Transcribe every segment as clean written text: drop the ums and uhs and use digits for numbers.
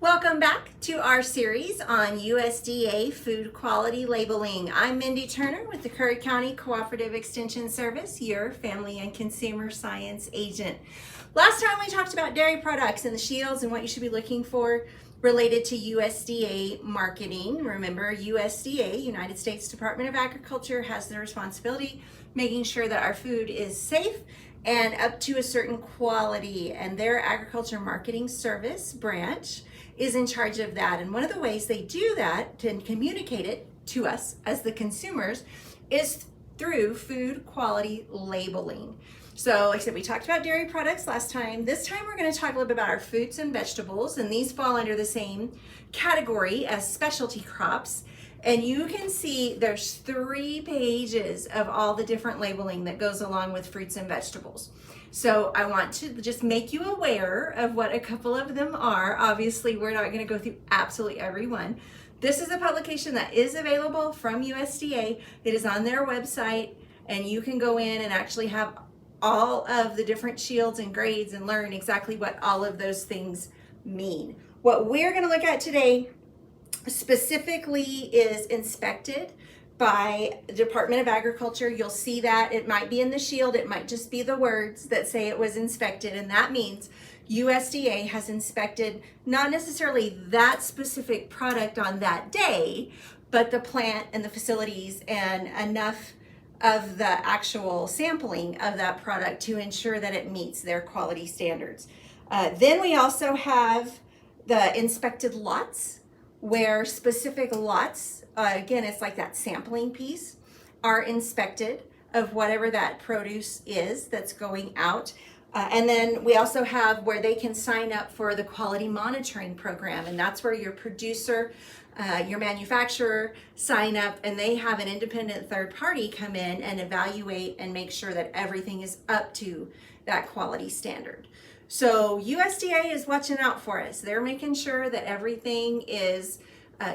Welcome back to our series on USDA food quality labeling. I'm Mindy Turner with the Curry County Cooperative Extension Service, your family and consumer science agent. Last time we talked about dairy products and the shields and what you should be looking for related to USDA marketing. Remember, USDA, United States Department of Agriculture, has the responsibility making sure that our food is safe and up to a certain quality, and their agriculture marketing service branch is in charge of that. And one of the ways they do that to communicate it to us as the consumers is through food quality labeling. So like I said, we talked about dairy products last time. This time we're going to talk a little bit about our fruits and vegetables, and these fall under the same category as specialty crops. And you can see there's 3 pages of all the different labeling that goes along with fruits and vegetables. So I want to just make you aware of what a couple of them are. Obviously, we're not going to go through absolutely every one. This is a publication that is available from USDA. It is on their website, and you can go in and actually have all of the different shields and grades and learn exactly what all of those things mean. What we're going to look at today specifically is inspected by the Department of Agriculture. You'll see that it might be in the shield, it might just be the words that say it was inspected, and that means USDA has inspected not necessarily that specific product on that day, but the plant and the facilities and enough of the actual sampling of that product to ensure that it meets their quality standards. Then we also have the inspected lots, where specific lots, again, it's like that sampling piece, are inspected of whatever that produce is that's going out. And then we also have where they can sign up for the quality monitoring program, and that's where your producer, your manufacturer sign up, and they have an independent third party come in and evaluate and make sure that everything is up to that quality standard. So USDA is watching out for us. They're making sure that everything is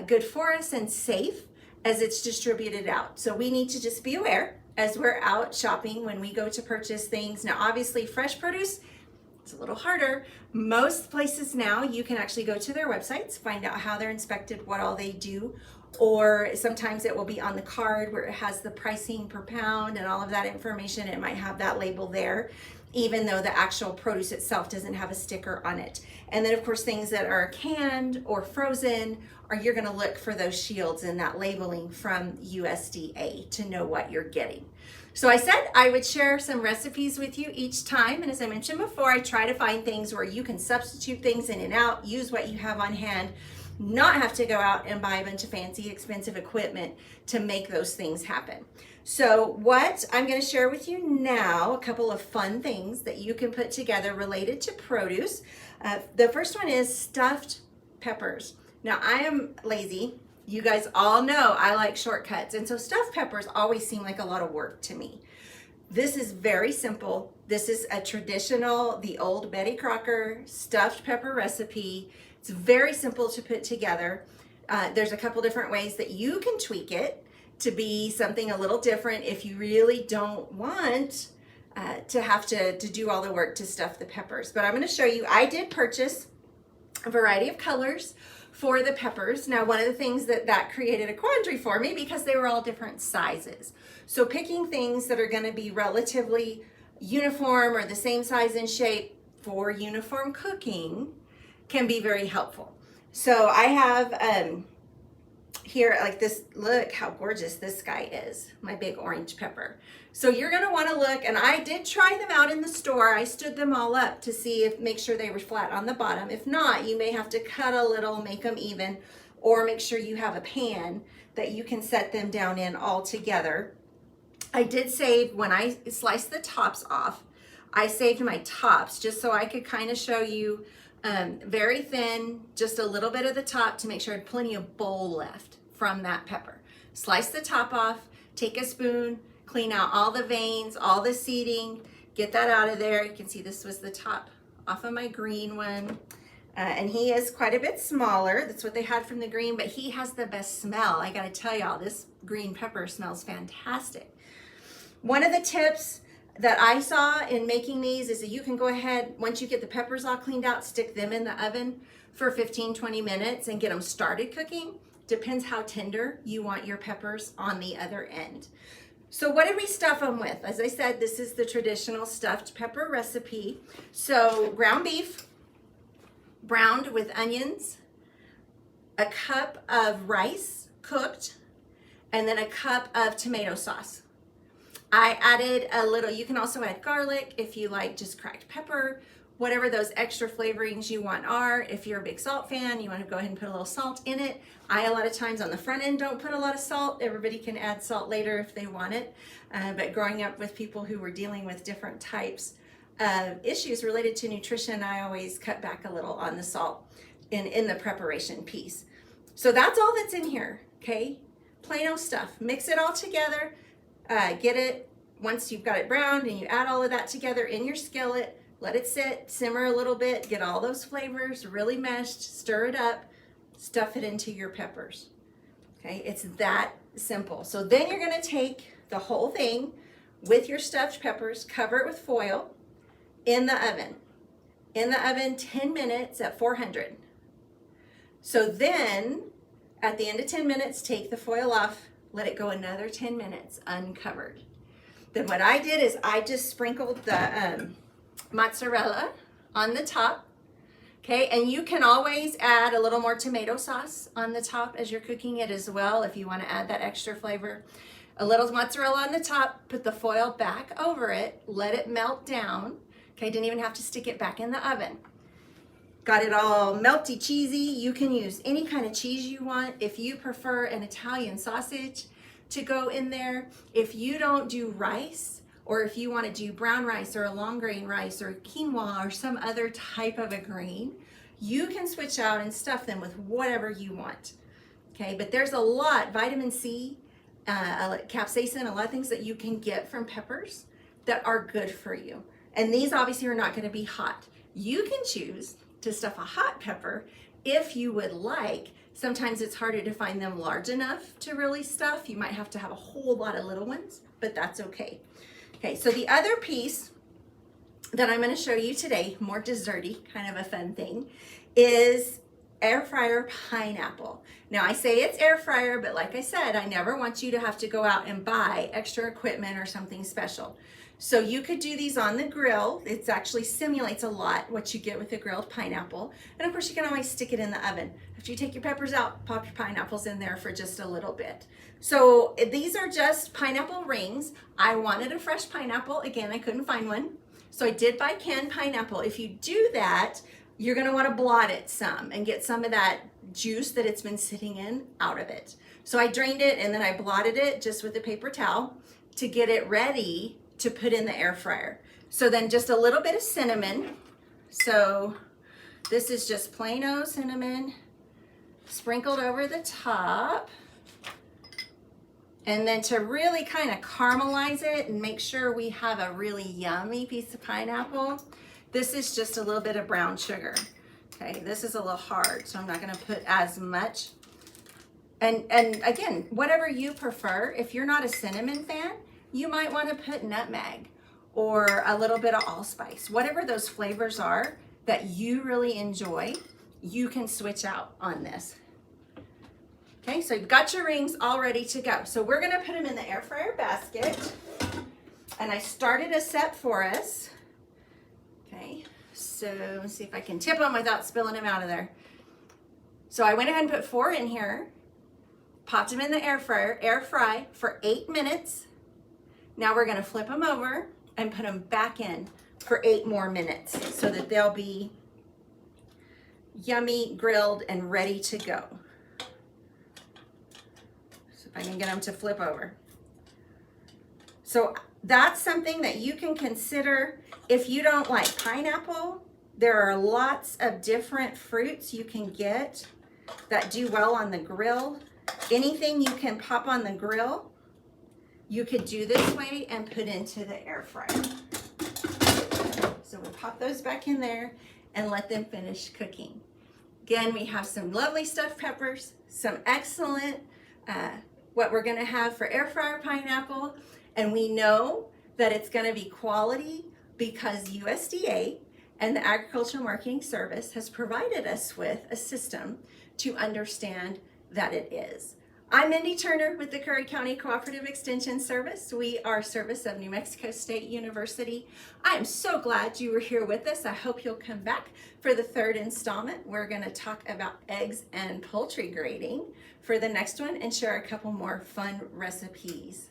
good for us and safe as it's distributed out. So we need to just be aware as we're out shopping when we go to purchase things. Now, obviously, fresh produce, it's a little harder. Most places now, you can actually go to their websites, find out how they're inspected, what all they do, or sometimes it will be on the card where it has the pricing per pound and all of that information. It might have that label there, even though the actual produce itself doesn't have a sticker on it. And then of course, things that are canned or frozen, or you're gonna look for those shields and that labeling from USDA to know what you're getting. So I said I would share some recipes with you each time. And as I mentioned before, I try to find things where you can substitute things in and out, use what you have on hand, not have to go out and buy a bunch of fancy, expensive equipment to make those things happen. So what I'm going to share with you now, a couple of fun things that you can put together related to produce. The first one is stuffed peppers. Now, I am lazy. You guys all know I like shortcuts, and so stuffed peppers always seem like a lot of work to me. This is very simple. This is a traditional, the old Betty Crocker stuffed pepper recipe. It's very simple to put together. There's a couple different ways that you can tweak it to be something a little different if you really don't want to have to do all the work to stuff the peppers. But I'm going to show you, I did purchase a variety of colors for the peppers. Now, one of the things that created a quandary for me because they were all different sizes. So picking things that are going to be relatively uniform or the same size and shape for uniform cooking can be very helpful. So I have here, like this, look how gorgeous this guy is, my big orange pepper. So you're gonna wanna look, and I did try them out in the store. I stood them all up to see make sure they were flat on the bottom. If not, you may have to cut a little, make them even, or make sure you have a pan that you can set them down in all together. I did save, when I sliced the tops off, I saved my tops just so I could kind of show you very thin, just a little bit of the top to make sure I had plenty of bowl left from that pepper. Slice the top off, take a spoon, clean out all the veins, all the seeding, get that out of there. You can see this was the top off of my green one. And he is quite a bit smaller. That's what they had from the green, but he has the best smell. I gotta tell y'all, this green pepper smells fantastic. One of the tips that I saw in making these is that you can go ahead, once you get the peppers all cleaned out, stick them in the oven for 15-20 minutes and get them started cooking. Depends how tender you want your peppers on the other end. So what did we stuff them with? As I said, this is the traditional stuffed pepper recipe. So ground beef, browned with onions, a cup of rice cooked, and then a cup of tomato sauce. I added a little, you can also add garlic if you like just cracked pepper, whatever those extra flavorings you want are. If you're a big salt fan, you want to go ahead and put a little salt in it. I, a lot of times on the front end, don't put a lot of salt. Everybody can add salt later if they want it. But growing up with people who were dealing with different types of issues related to nutrition, I always cut back a little on the salt in the preparation piece. So that's all that's in here, okay? Plain old stuff. Mix it all together. Get it, once you've got it browned and you add all of that together in your skillet, let it sit, simmer a little bit, get all those flavors really meshed, stir it up, stuff it into your peppers. Okay, it's that simple. So then you're gonna take the whole thing with your stuffed peppers, cover it with foil in the oven. In the oven 10 minutes at 400. So then at the end of 10 minutes, take the foil off, let it go another 10 minutes uncovered. Then what I did is I just sprinkled the mozzarella on the top, okay? And you can always add a little more tomato sauce on the top as you're cooking it as well if you want to add that extra flavor. A little mozzarella on the top, put the foil back over it, let it melt down, okay? Didn't even have to stick it back in the oven. Got it all melty cheesy. You can use any kind of cheese you want. If you prefer an Italian sausage to go in there, if you don't do rice, or if you want to do brown rice or a long grain rice or quinoa or some other type of a grain, you can switch out and stuff them with whatever you want. Okay, but there's a lot, vitamin C, capsaicin, a lot of things that you can get from peppers that are good for you. And these obviously are not going to be hot. You can choose to stuff a hot pepper if you would like. Sometimes it's harder to find them large enough to really stuff. You might have to have a whole lot of little ones, but that's okay. Okay, so the other piece that I'm going to show you today, more desserty, kind of a fun thing, is air fryer pineapple. Now I say it's air fryer, but like I said, I never want you to have to go out and buy extra equipment or something special. So you could do these on the grill. It actually simulates a lot what you get with a grilled pineapple. And of course you can always stick it in the oven. After you take your peppers out, pop your pineapples in there for just a little bit. So these are just pineapple rings. I wanted a fresh pineapple. Again, I couldn't find one. So I did buy canned pineapple. If you do that, you're gonna wanna blot it some and get some of that juice that it's been sitting in out of it. So I drained it and then I blotted it just with a paper towel to get it ready to put in the air fryer. So then just a little bit of cinnamon. So this is just plain old cinnamon sprinkled over the top. And then to really kind of caramelize it and make sure we have a really yummy piece of pineapple, this is just a little bit of brown sugar. Okay, this is a little hard, so I'm not gonna put as much. And again, whatever you prefer. If you're not a cinnamon fan, you might want to put nutmeg or a little bit of allspice. Whatever those flavors are that you really enjoy, you can switch out on this. Okay, so you've got your rings all ready to go. So we're gonna put them in the air fryer basket. And I started a set for us. Okay, so let's see if I can tip them without spilling them out of there. So I went ahead and put 4 in here, popped them in the air fryer, air fry for 8 minutes. Now we're gonna flip them over and put them back in for 8 more minutes so that they'll be yummy, grilled, and ready to go. So if I can get them to flip over. So that's something that you can consider. If you don't like pineapple, there are lots of different fruits you can get that do well on the grill. Anything you can pop on the grill, you could do this way and put into the air fryer. So we pop those back in there and let them finish cooking. Again, we have some lovely stuffed peppers, some excellent, what we're gonna have for air fryer pineapple. And we know that it's going to be quality because USDA and the Agricultural Marketing Service has provided us with a system to understand that it is. I'm Mindy Turner with the Curry County Cooperative Extension Service. We are a service of New Mexico State University. I am so glad you were here with us. I hope you'll come back for the third installment. We're going to talk about eggs and poultry grading for the next one and share a couple more fun recipes.